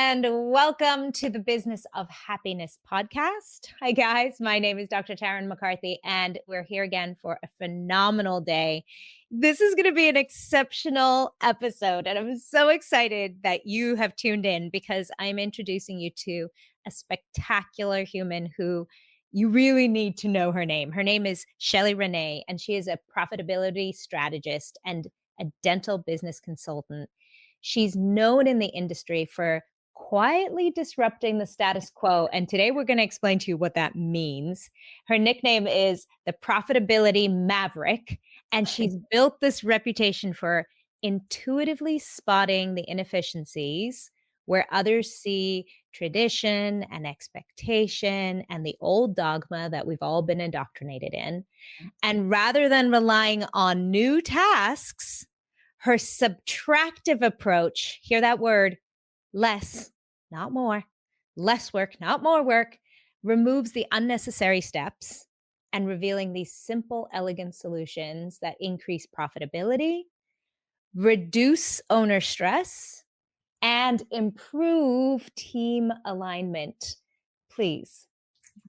and welcome to the Business of Happiness podcast. Hi, guys. My name is Dr. Tarryn MacCarthy, and we're here again for a phenomenal day. This is going to be an exceptional episode, and I'm so excited that you have tuned in because I'm introducing you to a spectacular human who you really need to know her name. Her name is Shelley Renee, and she is a profitability strategist and a dental business consultant. She's known in the industry for quietly disrupting the status quo. And today we're going to explain to you what that means. Her nickname is the Profitability Maverick. And she's built this reputation for intuitively spotting the inefficiencies where others see tradition and expectation and the old dogma that we've all been indoctrinated in. And rather than relying on new tasks, her subtractive approach, hear that word, less, not more, less work, not more work, removes the unnecessary steps and revealing these simple, elegant solutions that increase profitability, reduce owner stress, and improve team alignment. Please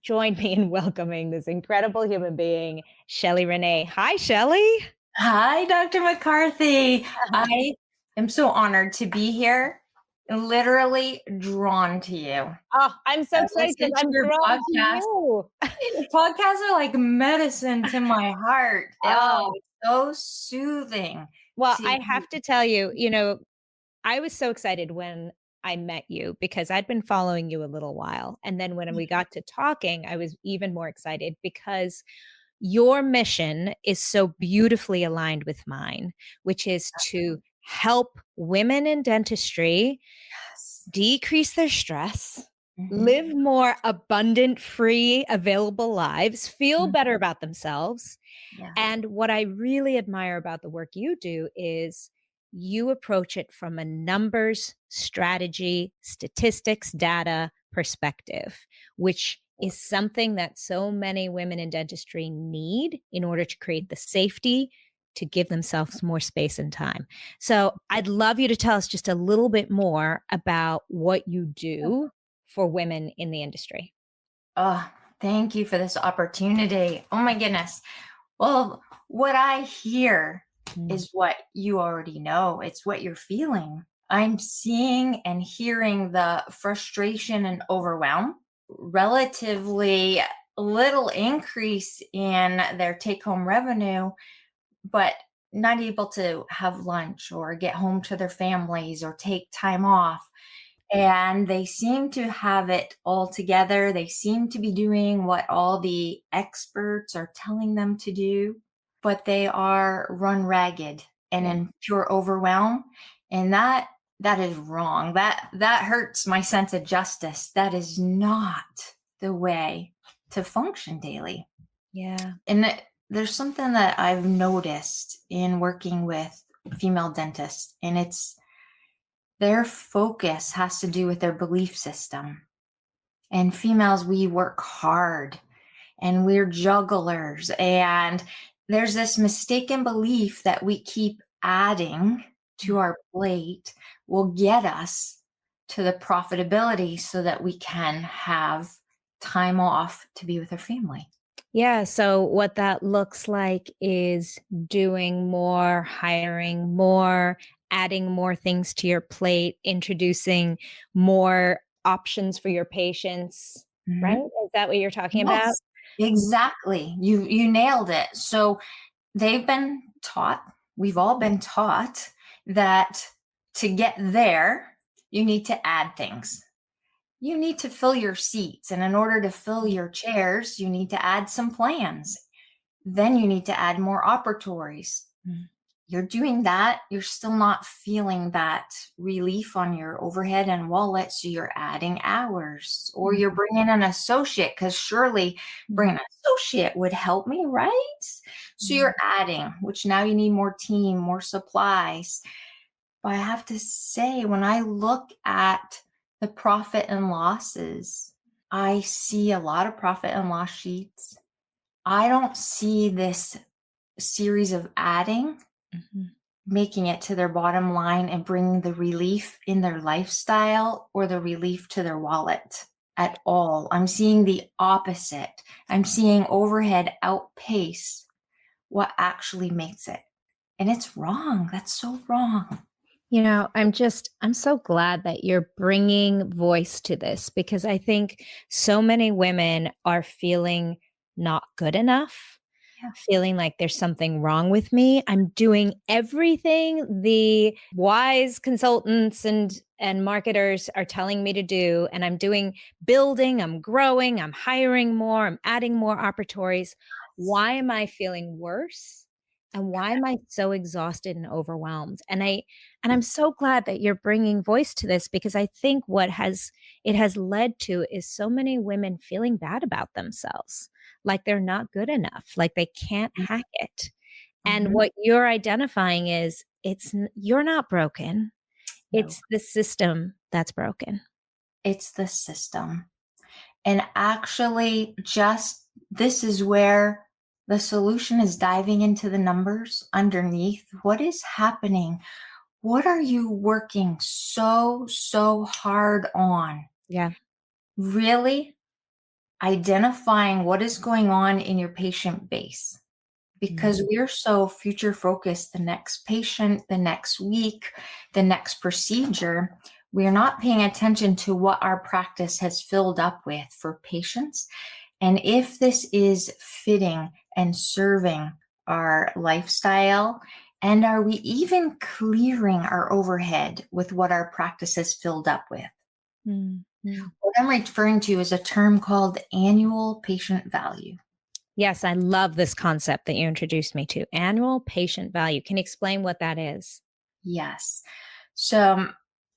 join me in welcoming this incredible human being, Shelley Renee. Hi, Shelley. Hi, Dr. MacCarthy. I am so honored to be here and literally drawn to you. Oh, I'm so excited. I'm your drawn to podcast. you. Your podcasts are like medicine to my heart. Oh, it's so soothing. Well, I have to tell you, I was so excited when I met you because I'd been following you a little while. And then when we got to talking, I was even more excited because your mission is so beautifully aligned with mine, which is to help women in dentistry decrease their stress, live more abundant, free, available lives, feel better about themselves. Yeah. And what I really admire about the work you do is you approach it from a numbers, strategy, statistics, data perspective, which is something that so many women in dentistry need in order to create the safety to give themselves more space and time. So I'd love you to tell us just a little bit more about what you do for women in the industry. Oh, thank you for this opportunity. Oh my goodness. Well, what I hear is what you already know. It's what you're feeling. I'm seeing and hearing the frustration and overwhelm, relatively little increase in their take-home revenue, but not able to have lunch or get home to their families or take time off. And they seem to have it all together. They seem to be doing what all the experts are telling them to do, but they are run ragged and in pure overwhelm. And that is wrong. That hurts my sense of justice. That is not the way to function daily. Yeah. And there's something that I've noticed in working with female dentists, and it's their focus has to do with their belief system. And females, we work hard and we're jugglers. And there's this mistaken belief that we keep adding to our plate will get us to the profitability so that we can have time off to be with our family. Yeah. So what that looks like is doing more, hiring more, adding more things to your plate, introducing more options for your patients, right? Is that what you're talking about? Exactly. You nailed it. So they've been taught, we've all been taught that to get there, you need to add things. You need to fill your seats. And in order to fill your chairs, you need to add some plans. Then you need to add more operatories. You're doing that. You're still not feeling that relief on your overhead and wallet. So you're adding hours or you're bringing an associate because surely bringing an associate would help me, right? So you're adding, which now you need more team, more supplies. But I have to say, when I look at the profit and losses, I see a lot of profit and loss sheets. I don't see this series of adding making it to their bottom line and bringing the relief in their lifestyle or the relief to their wallet at all. I'm seeing the opposite. I'm seeing overhead outpace what actually makes it. And it's wrong. That's so wrong. I'm so glad that you're bringing voice to this, because I think so many women are feeling not good enough, Yeah. feeling like there's something wrong with me. I'm doing everything the wise consultants and marketers are telling me to do, and I'm building, I'm growing, I'm hiring more, I'm adding more opportunities. Why am I feeling worse? And why am I so exhausted and overwhelmed? And I'm so glad that you're bringing voice to this, because I think it has led to is so many women feeling bad about themselves, like they're not good enough, like they can't hack it. And Mhm. what you're identifying is you're not broken. No, It's the system that's broken. it's the system. And actually, just this is where the solution is diving into the numbers underneath. What is happening? What are you working so hard on? Yeah. Really identifying what is going on in your patient base. Because we're so future focused, the next patient, the next week, the next procedure, we're not paying attention to what our practice has filled up with for patients. And if this is fitting and serving our lifestyle, and are we even clearing our overhead with what our practice has filled up with? Mhm. What I'm referring to is a term called annual patient value. Yes, I love this concept that you introduced me to. Annual patient value. Can you explain what that is? Yes. So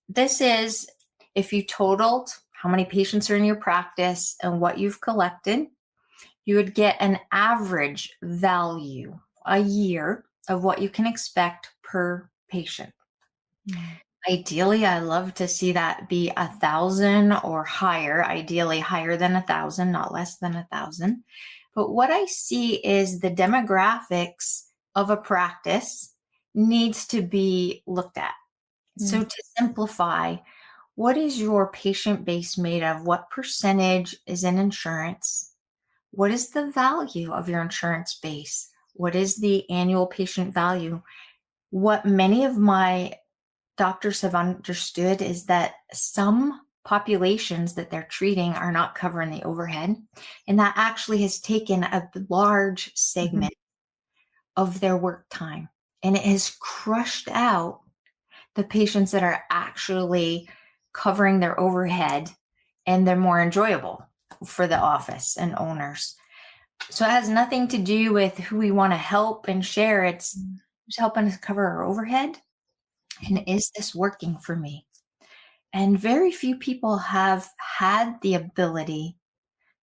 this is if you totaled how many patients are in your practice and what you've collected, you would get an average value a year of what you can expect per patient. Mm. Ideally, I love to see that be 1,000 or higher, ideally higher than 1,000, not less than 1,000. But what I see is the demographics of a practice needs to be looked at. So Mm. to simplify, what is your patient base made of? What percentage is in insurance? What is the value of your insurance base? What is the annual patient value? What many of my doctors have understood is that some populations that they're treating are not covering the overhead. And that actually has taken a large Mhm. segment of their work time. And it has crushed out the patients that are actually covering their overhead, and they're more enjoyable for the office and owners. So it has nothing to do with who we want to help and share. It's just helping us cover our overhead. And is this working for me? And very few people have had the ability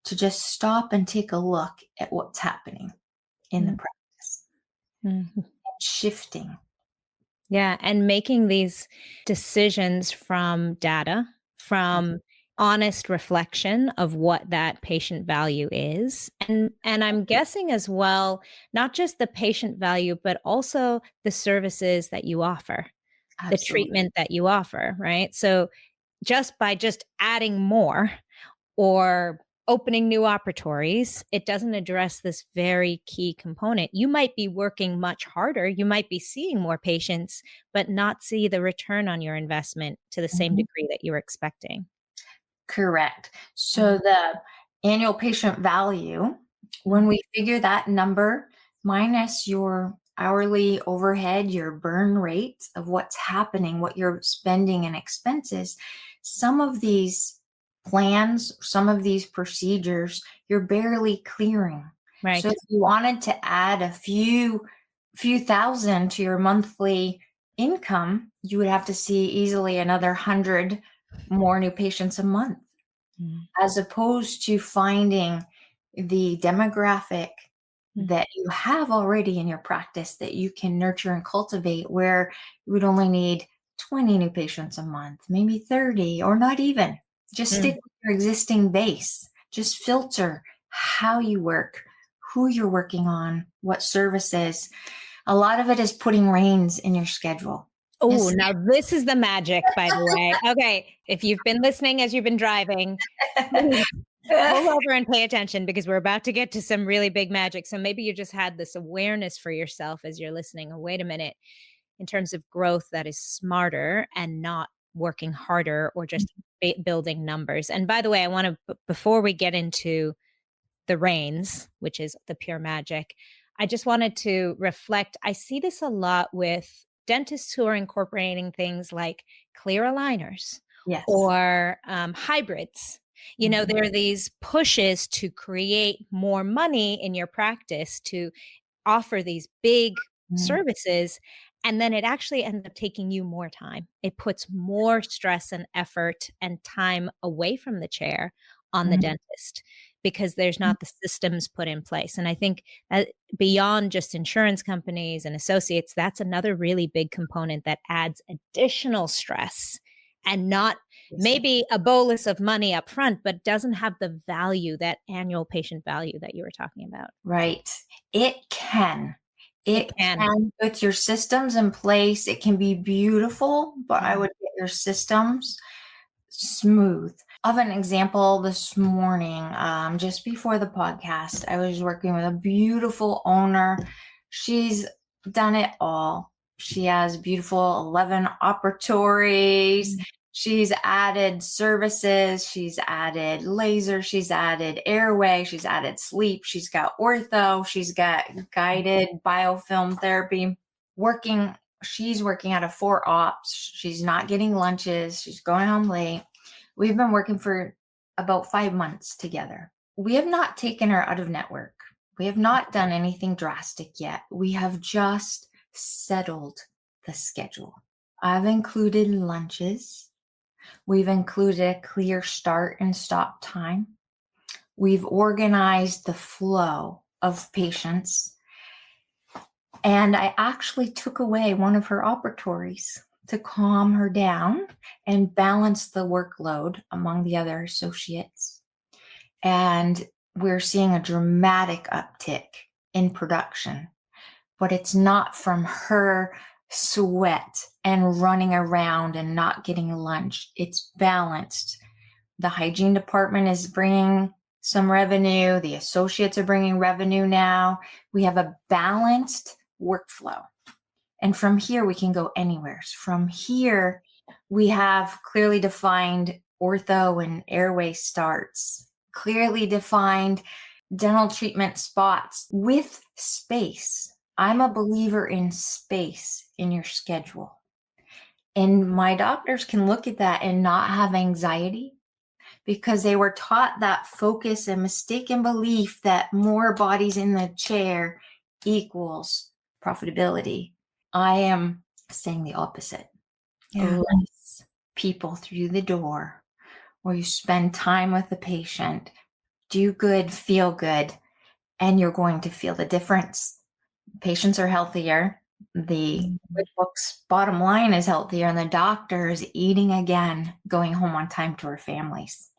to just stop and take a look at what's happening in the Mm. practice Mhm. and shifting. Yeah, and making these decisions from data, from honest reflection of what that patient value is. And I'm guessing as well, not just the patient value, but also the services that you offer, the Absolutely. treatment that you offer, right? So just adding more or opening new operatories, it doesn't address this very key component. You might be working much harder, you might be seeing more patients, but not see the return on your investment to the same Mhm. degree that you were expecting. Correct. Mm. So the annual patient value, when Mm. we figure that number minus your hourly overhead, your burn rate of what's happening, what you're spending and expenses, some of these plans, some of these procedures, you're barely clearing. So Right. if you wanted to add a few thousand to your monthly income, you would have to see easily another 100 more new patients a month, Mm. as opposed to finding the demographic Mm. that you have already in your practice that you can nurture and cultivate, where you would only need 20 new patients a month, maybe 30, or not even. Just stick Mm. with your existing base. Just filter how you work, who you're working on, what services. A lot of it is putting reins in your schedule. Oh, now this is the magic, by the way. Okay. If you've been listening as you've been driving, please pull over and pay attention because we're about to get to some really big magic. So maybe you just had this awareness for yourself as you're listening. Oh, wait a minute. In terms of growth that is smarter and not working harder or just building numbers. And by the way, I want to, before we get into the reins, which is the pure magic, I just wanted to reflect. I see this a lot with dentists who are incorporating things like clear aligners Yes. or hybrids. You know, there are these pushes to create more money in your practice, to offer these big services, and then it actually ends up taking you more time. It puts more stress and effort and time away from the chair on the dentist because there's not the systems put in place. And I think that beyond just insurance companies and associates, that's another really big component that adds additional stress and not maybe a bolus of money up front, but doesn't have the value, that annual patient value that you were talking about. Right. It can. It can with your systems in place. It can be beautiful, but I would get your systems smooth. Of an example, this morning, just before the podcast, I was working with a beautiful owner. She's done it all. She has beautiful 11 operatories. She's added services. She's added laser. She's added airway. She's added sleep. She's got ortho. She's got guided biofilm therapy. She's working out of 4 ops. She's not getting lunches. She's going home late. We've been working for about 5 months together. We have not taken her out of network. We have not done anything drastic yet. We have just settled the schedule. I've included lunches. We've included a clear start and stop time. We've organized the flow of patients. And I actually took away one of her operatories to calm her down and balance the workload among the other associates. And we're seeing a dramatic uptick in production, but it's not from her sweat and running around and not getting lunch. It's balanced. The hygiene department is bringing some revenue. The associates are bringing revenue now. We have a balanced workflow. And from here, we can go anywhere. From here, we have clearly defined ortho and airway starts, clearly defined dental treatment spots with space. I'm a believer in space in your schedule. And my doctors can look at that and not have anxiety because they were taught that focus and mistaken belief that more bodies in the chair equals profitability. I am saying the opposite. Less people through the door where you spend time with the patient, do good, feel good, and you're going to feel the difference. Patients are healthier. The QuickBooks bottom line is healthier, and the doctor is eating again, going home on time to her families.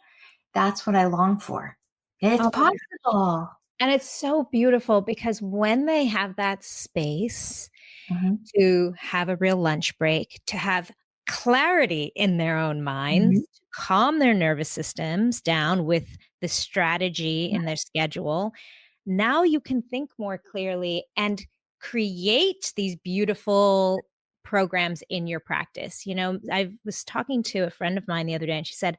That's what I long for. It's possible. And it's so beautiful because when they have that space to have a real lunch break, to have clarity in their own minds, to calm their nervous systems down with the strategy in their schedule, now you can think more clearly and create these beautiful programs in your practice. You know, I was talking to a friend of mine the other day and she said,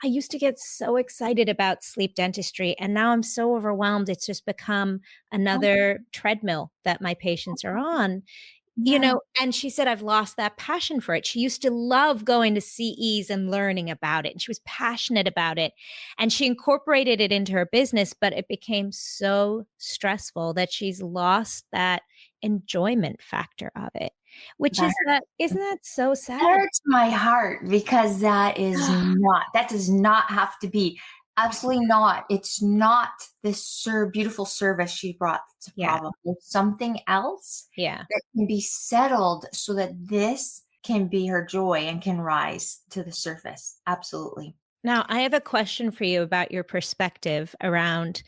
I used to get so excited about sleep dentistry and now I'm so overwhelmed. It's just become another treadmill that my patients are on. You know, and she said, I've lost that passion for it. She used to love going to CEs and learning about it. And she was passionate about it. And she incorporated it into her business, but it became so stressful that she's lost that enjoyment factor of it, which is that, isn't that so sad? That hurts my heart because that does not have to be. Absolutely not. It's not this beautiful service she brought to problem. It's something else that can be settled so that this can be her joy and can rise to the surface. Absolutely. Now, I have a question for you about your perspective around,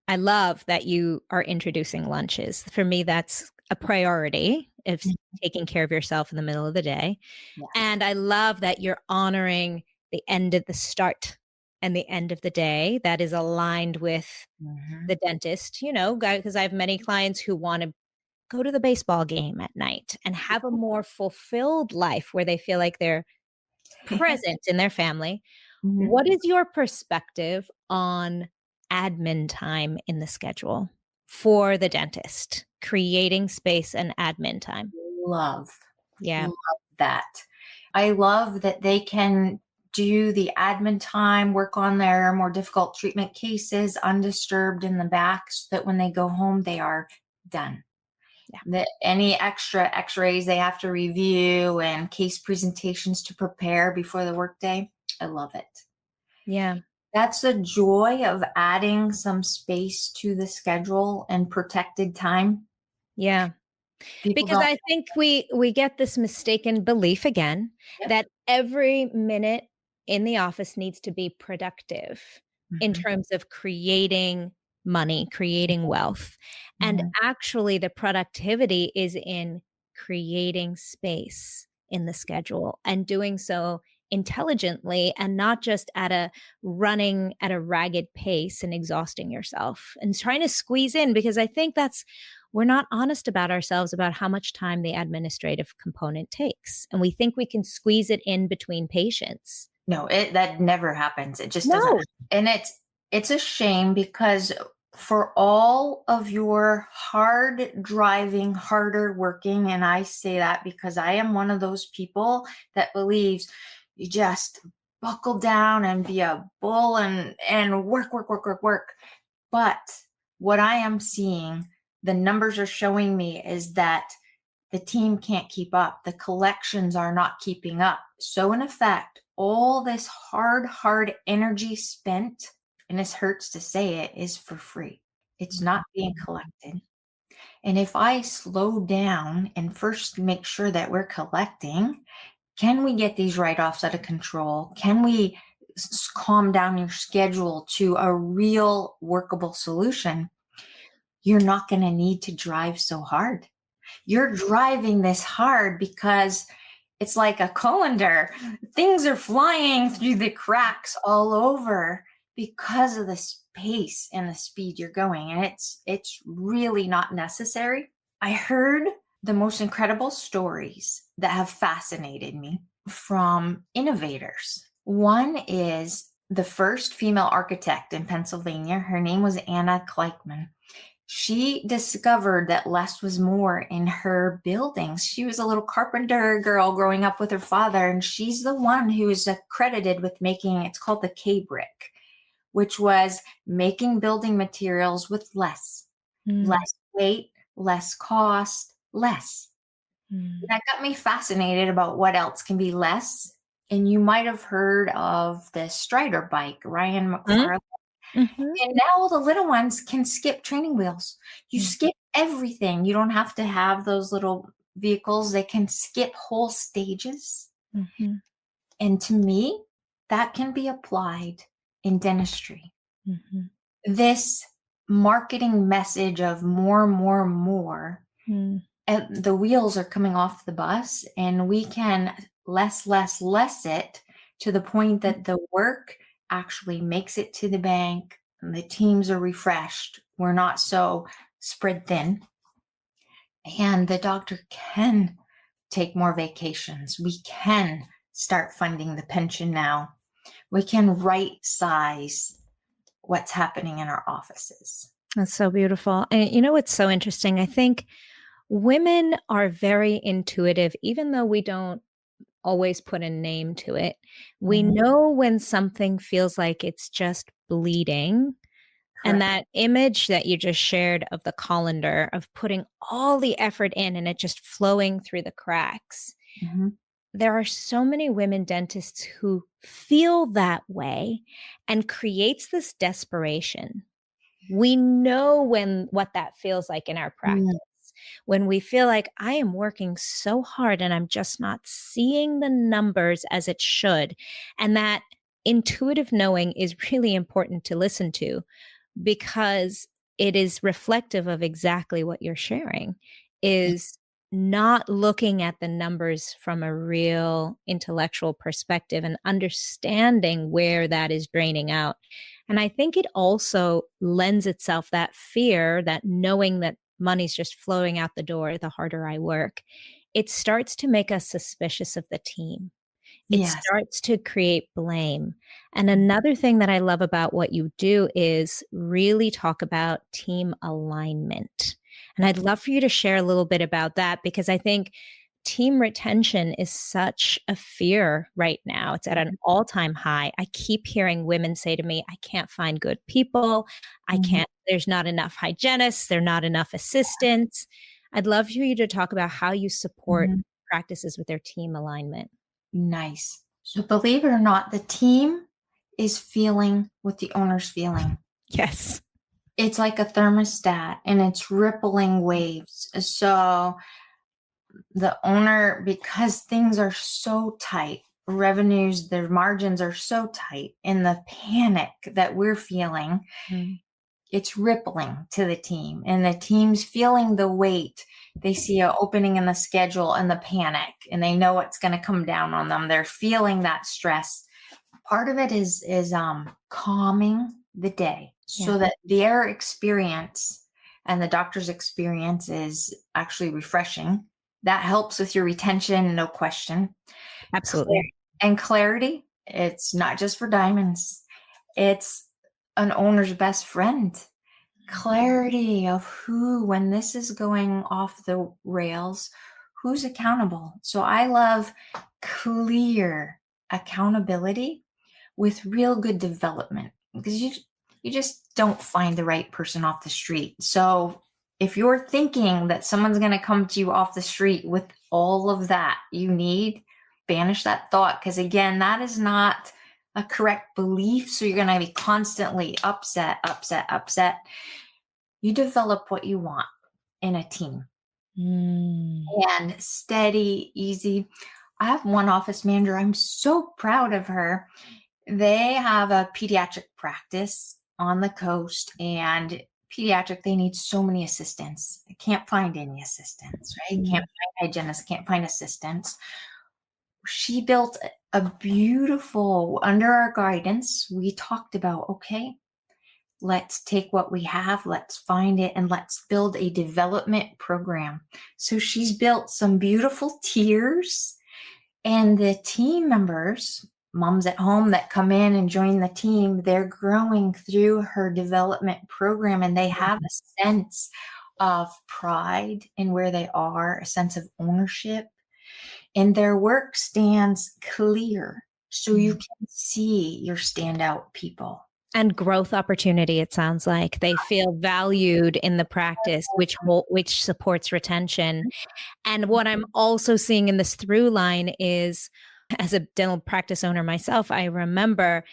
I love that you are introducing lunches. For me, that's a priority if taking care of yourself in the middle of the day. Yes. And I love that you're honoring the end of the start and the end of the day that is aligned with Mhm. the dentist, because I have many clients who want to go to the baseball game at night and have a more fulfilled life where they feel like they're present in their family. Mhm. What is your perspective on admin time in the schedule for the dentist? Creating space and admin time. Love, Yeah. love that. I love that they can do the admin time, work on their more difficult treatment cases undisturbed in the back so that when they go home, they are done. Yeah. That any extra x-rays they have to review and case presentations to prepare before the workday, I love it. Yeah. That's the joy of adding some space to the schedule and protected time. Yeah. People Because don't. I think we get this mistaken belief again Yep. that every minute in the office needs to be productive in Mhm. terms of creating money, creating wealth. And Mhm. actually the productivity is in creating space in the schedule and doing so intelligently and not just at a running at a ragged pace and exhausting yourself and trying to squeeze in, because I think we're not honest about ourselves about how much time the administrative component takes. And we think we can squeeze it in between patients. No, that never happens. It just doesn't. No. And it's a shame because for all of your hard driving, harder working, and I say that because I am one of those people that believes you just buckle down and be a bull and work, work, work, work, work. But what I am seeing, the numbers are showing me is that the team can't keep up. The collections are not keeping up. So in effect, all this hard energy spent, and this hurts to say it, is for free. It's not being collected. And if I slow down and first make sure that we're collecting, can we get these write-offs out of control? Can we calm down your schedule to a real workable solution? You're not going to need to drive so hard. You're driving this hard because it's like a colander. Things are flying through the cracks all over because of the pace and the speed you're going. And it's really not necessary. I heard the most incredible stories that have fascinated me from innovators. One is the first female architect in Pennsylvania. Her name was Anna Kleichman. She discovered that less was more in her buildings. She was a little carpenter girl growing up with her father, and she's the one who is accredited with making, it's called the K brick, which was making building materials with less Mm, weight, less cost, less. mm, That got me fascinated about what else can be less. And you might have heard of the Strider bike, Ryan mm, McFarland. mhm, And now the little ones can skip training wheels. You mm, skip everything. You don't have to have those little vehicles. They can skip whole stages. mhm, And to me, that can be applied in dentistry. mhm, This marketing message of more, more, more, mm, and the wheels are coming off the bus, and we can less it to the point that the work actually makes it to the bank and the teams are refreshed. We're not so spread thin. And the doctor can take more vacations. We can start funding the pension now. We can right size what's happening in our offices. That's so beautiful. And what's so interesting? I think women are very intuitive, even though we don't always put a name to it. We Mhm. know when something feels like it's just bleeding. And Correct. that image that you just shared of the colander, of putting all the effort in and it just flowing through the cracks. Mhm. There are so many women dentists who feel that way and creates this desperation. We know what that feels like in our Mm. practice. When we feel like I am working so hard and I'm just not seeing the numbers as it should. And that intuitive knowing is really important to listen to because it is reflective of exactly what you're sharing. is not looking at the numbers from a real intellectual perspective and understanding where that is draining out. And I think it also lends itself that fear, that knowing that money's just flowing out the door the harder I work. It starts to make us suspicious of the team. It Yes. starts to create blame. And another thing that I love about what you do is really talk about team alignment. And I'd love for you to share a little bit about that because I think team retention is such a fear right now. It's at an all-time high. I keep hearing women say to me, I can't find good people. There's not enough hygienists. There are not enough assistants. I'd love for you to talk about how you support Mhm. practices with their team alignment. Nice. So believe it or not, the team is feeling what the owner's feeling. Yes. It's like a thermostat and it's rippling waves. So the owner, because things are so tight, revenues, their margins are so tight, and the panic that we're feeling, it's rippling to the team, and the team's feeling the weight. They see an opening in the schedule and the panic, and they know it's going to come down on them. They're feeling that stress. Part of it is calming the day so that their experience and the doctor's experience is actually refreshing. That helps with your retention, no question. Absolutely. And clarity, it's not just for diamonds. It's an owner's best friend. Clarity of who, when this is going off the rails, who's accountable. So I love clear accountability with real good development, because you just don't find the right person off the street. So if you're thinking that someone's going to come to you off the street with all of that you need, banish that thought, because again, that is not a correct belief. So you're going to be constantly upset. You develop what you want in a team. And steady, easy. I have one office manager. I'm so proud of her. They have a pediatric practice on the coast, and pediatric, they need so many assistants. They can't find any assistants, right? Can't find hygienists, can't find assistants. She built a beautiful, under our guidance, we talked about, okay, let's take what we have, let's find it, and let's build a development program. So she's built some beautiful tiers, and the team members, moms at home that come in and join the team, they're growing through her development program, and they have a sense of pride in where they are, a sense of ownership, and their work stands clear. So you can see your standout people. And growth opportunity, it sounds like. They feel valued in the practice, which supports retention. And what I'm also seeing in this through line is, as a dental practice owner myself, I remember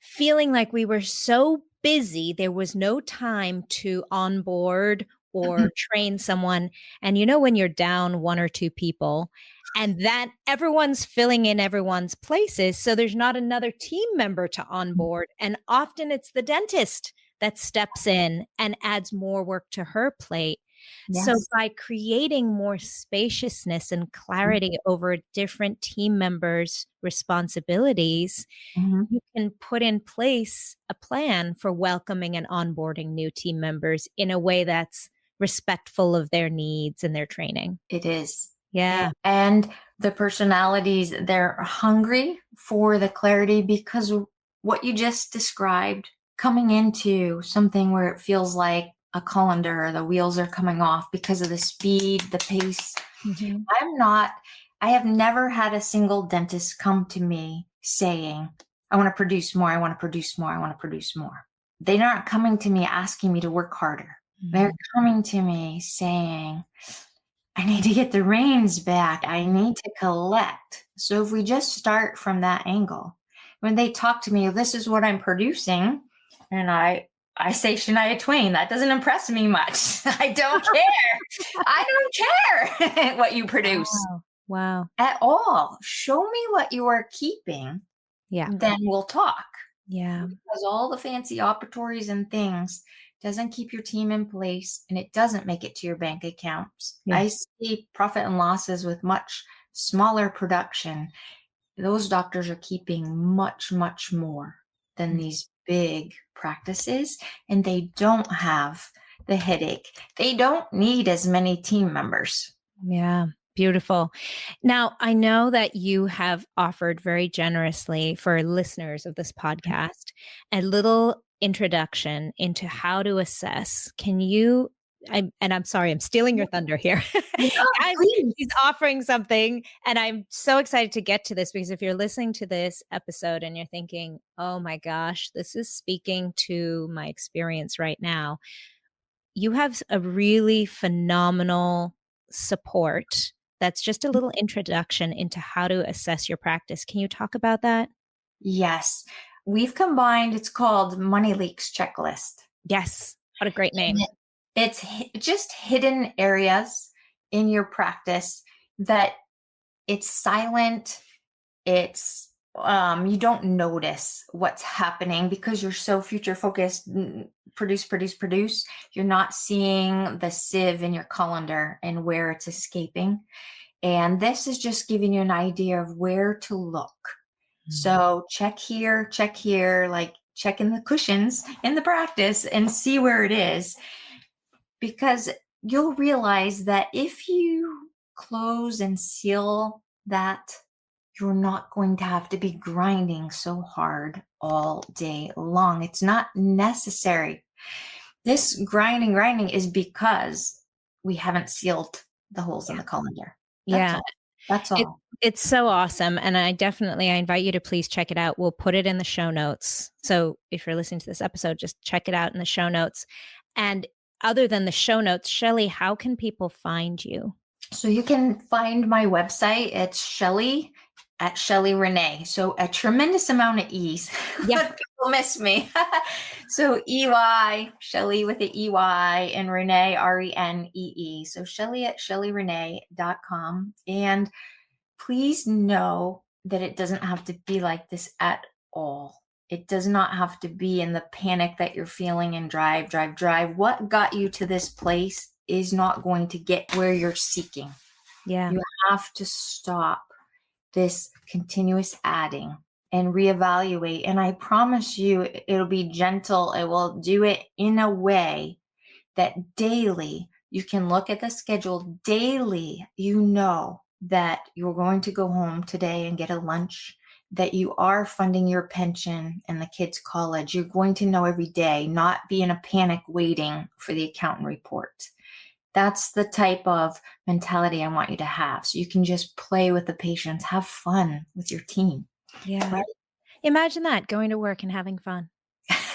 feeling like we were so busy, there was no time to onboard or train someone. And when you're down one or two people, and that everyone's filling in everyone's places, so there's not another team member to onboard. And often it's the dentist that steps in and adds more work to her plate. Yes. So by creating more spaciousness and clarity over different team members' responsibilities, you can put in place a plan for welcoming and onboarding new team members in a way that's respectful of their needs and their training. It is. Yeah. And the personalities, they're hungry for the clarity, because what you just described, coming into something where it feels like a colander, the wheels are coming off because of the speed, the pace. I have never had a single dentist come to me saying, I want to produce more, I want to produce more, I want to produce more. They're not coming to me asking me to work harder. They're coming to me saying, I need to get the reins back. I need to collect. So if we just start from that angle, when they talk to me, this is what I'm producing, and I say Shania Twain, that doesn't impress me much. I don't care. I don't care what you produce. Wow. At all. Show me what you are keeping. Yeah. Then we'll talk. Yeah. Because all the fancy operatories and things doesn't keep your team in place, and it doesn't make it to your bank accounts. Yeah. I see profit and losses with much smaller production. Those doctors are keeping much, much more than these big practices, and they don't have the headache. They don't need as many team members. Yeah. Beautiful. Now, I know that you have offered very generously for listeners of this podcast a little introduction into how to assess. Can you? And I'm sorry, I'm stealing your thunder here. Yeah, Guys, please. he's offering something, and I'm so excited to get to this because if you're listening to this episode and you're thinking, oh my gosh, this is speaking to my experience right now, you have a really phenomenal support. That's just a little introduction into how to assess your practice. Can you talk about that? Yes. We've combined, it's called Money Leaks Checklist. Yes. What a great And name. it's just hidden areas in your practice that it's silent. It's you don't notice what's happening because you're so future focused. Produce, produce, produce. You're not seeing the sieve in your colander and where it's escaping. And this is just giving you an idea of where to look. So check here, like check in the cushions in the practice and see where it is. Because you'll realize that if you close and seal that, you're not going to have to be grinding so hard all day long. It's not necessary. This grinding is because we haven't sealed the holes in the colander. That's Yeah. all. That's It, all. it's so awesome. And I invite you to please check it out. We'll put it in the show notes. So if you're listening to this episode, just check it out in the show notes. And other than the show notes, Shelley, how can people find you? So you can find my website. It's Shelley at Shelley Renee. So a tremendous amount of E's. Yeah. People miss me. So EY, Shelley with the EY, and Renee, RENEE. So Shelley at ShelleyRenee.com. And please know that it doesn't have to be like this at all. It does not have to be in the panic that you're feeling and drive. What got you to this place is not going to get where you're seeking. Yeah. You have to stop this continuous adding and reevaluate. And I promise you, it'll be gentle. It will do it in a way that daily you can look at the schedule daily. You know that you're going to go home today and get a lunch, that you are funding your pension and the kids' college. You're going to know every day, not be in a panic waiting for the accountant report. That's the type of mentality I want you to have. So you can just play with the patients, have fun with your team. Yeah. Right? Imagine that, going to work and having fun.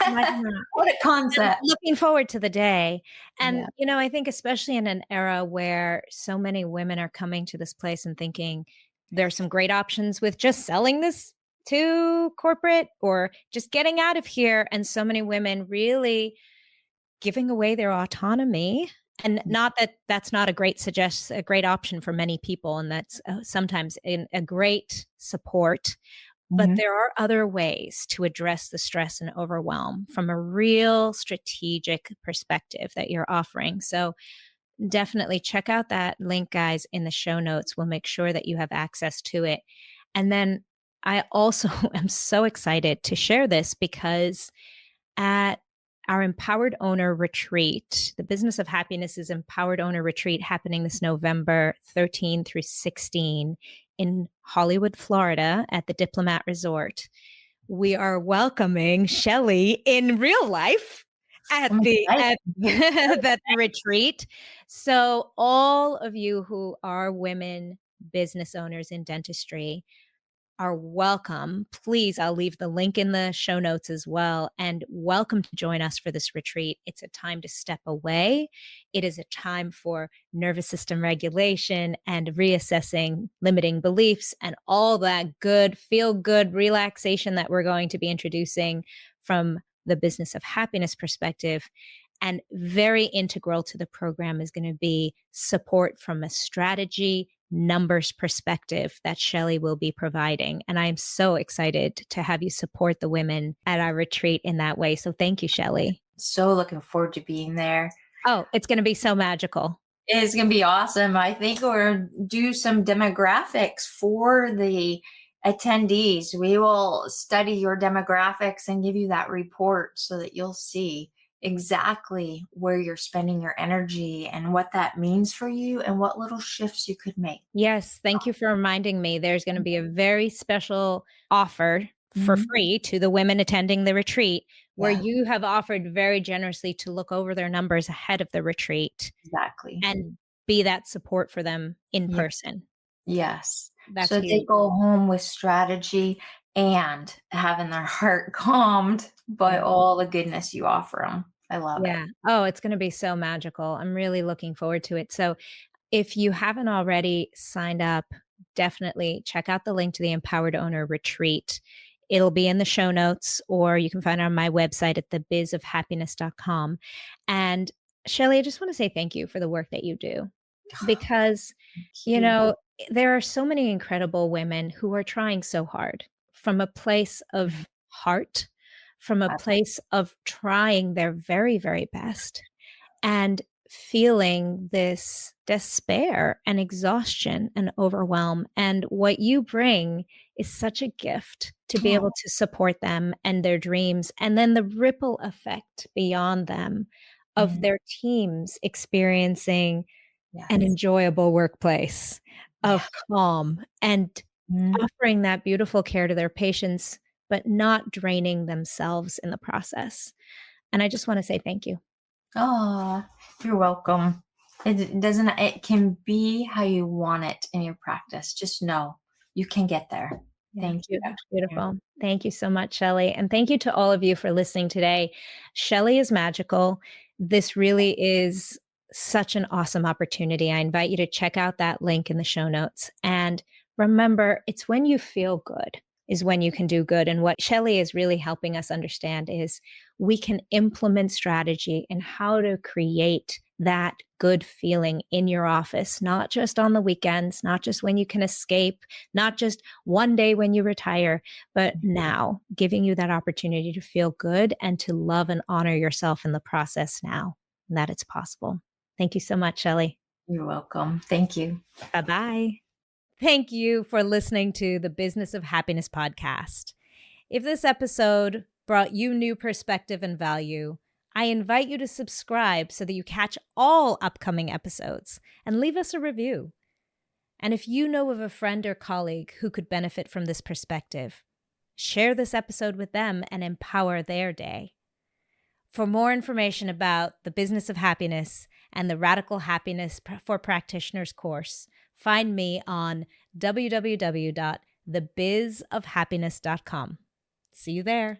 Imagine that. What a concept. Looking forward to the day. And, Yeah. I think especially in an era where so many women are coming to this place and thinking there's some great options with just selling this to corporate or just getting out of here. And so many women really giving away their autonomy. And not that that's not a great option for many people. And that's sometimes a great support. But there are other ways to address the stress and overwhelm from a real strategic perspective that you're offering. So definitely check out that link, guys, in the show notes. We'll make sure that you have access to it. And then I also am so excited to share this because at our Empowered Owner Retreat, the Business of Happiness's Empowered Owner Retreat happening this November 13 through 16 in Hollywood, Florida at the Diplomat Resort. We are welcoming Shelley in real life at that retreat. So all of you who are women business owners in dentistry are welcome. Please, I'll leave the link in the show notes as well. And welcome to join us for this retreat. It's a time to step away. It is a time for nervous system regulation and reassessing limiting beliefs and all that good, feel good relaxation that we're going to be introducing from the business of happiness perspective. And very integral to the program is going to be support from a strategy numbers perspective that Shelley will be providing. And I'm so excited to have you support the women at our retreat in that way. So thank you, Shelley. So looking forward to being there. Oh, it's going to be so magical. It's going to be awesome. I think we're going to do some demographics for the attendees. We will study your demographics and give you that report so that you'll see exactly where you're spending your energy and what that means for you and what little shifts you could make. Yes, thank you for reminding me. There's going to be a very special offer for Mhm. free to the women attending the retreat, where Yeah, you have offered very generously to look over their numbers ahead of the retreat exactly. and be that support for them in Yeah. person. Yes. That's So they huge. go home with strategy and having their heart calmed by Yeah. all the goodness you offer them. I love it. Yeah. Oh, it's going to be so magical. I'm really looking forward to it. So, if you haven't already signed up, definitely check out the link to the Empowered Owner Retreat. It'll be in the show notes, or you can find it on my website at thebizofhappiness.com. And Shelley, I just want to say thank you for the work that you do because, Thank you you. know, there are so many incredible women who are trying so hard from a place Mhm. of heart, from a I place of trying their very, very best and feeling this despair and exhaustion and overwhelm. And what you bring is such a gift to be able Oh, to support them and their dreams. And then the ripple effect beyond them of mhm. their teams experiencing an Yes. enjoyable workplace Yeah. of calm and Mhm. offering that beautiful care to their patients, but not draining themselves in the process. And I just want to say thank you. Oh, you're welcome. It doesn't, it can be how you want it in your practice. Just know you can get there. Yeah, Thank you, Dr. Karen. beautiful. Thank you so much, Shelley. And thank you to all of you for listening today. Shelley is magical. This really is such an awesome opportunity. I invite you to check out that link in the show notes. And remember, it's when you feel good is when you can do good. And what Shelley is really helping us understand is we can implement strategy and how to create that good feeling in your office, not just on the weekends, not just when you can escape, not just one day when you retire, but now giving you that opportunity to feel good and to love and honor yourself in the process now, and that it's possible. Thank you so much, Shelley. You're welcome. Thank you. Bye bye. Thank you for listening to the Business of Happiness podcast. If this episode brought you new perspective and value, I invite you to subscribe so that you catch all upcoming episodes and leave us a review. And if you know of a friend or colleague who could benefit from this perspective, share this episode with them and empower their day. For more information about the business of happiness and the Radical Happiness for Practitioners course, find me on www.thebizofhappiness.com. See you there.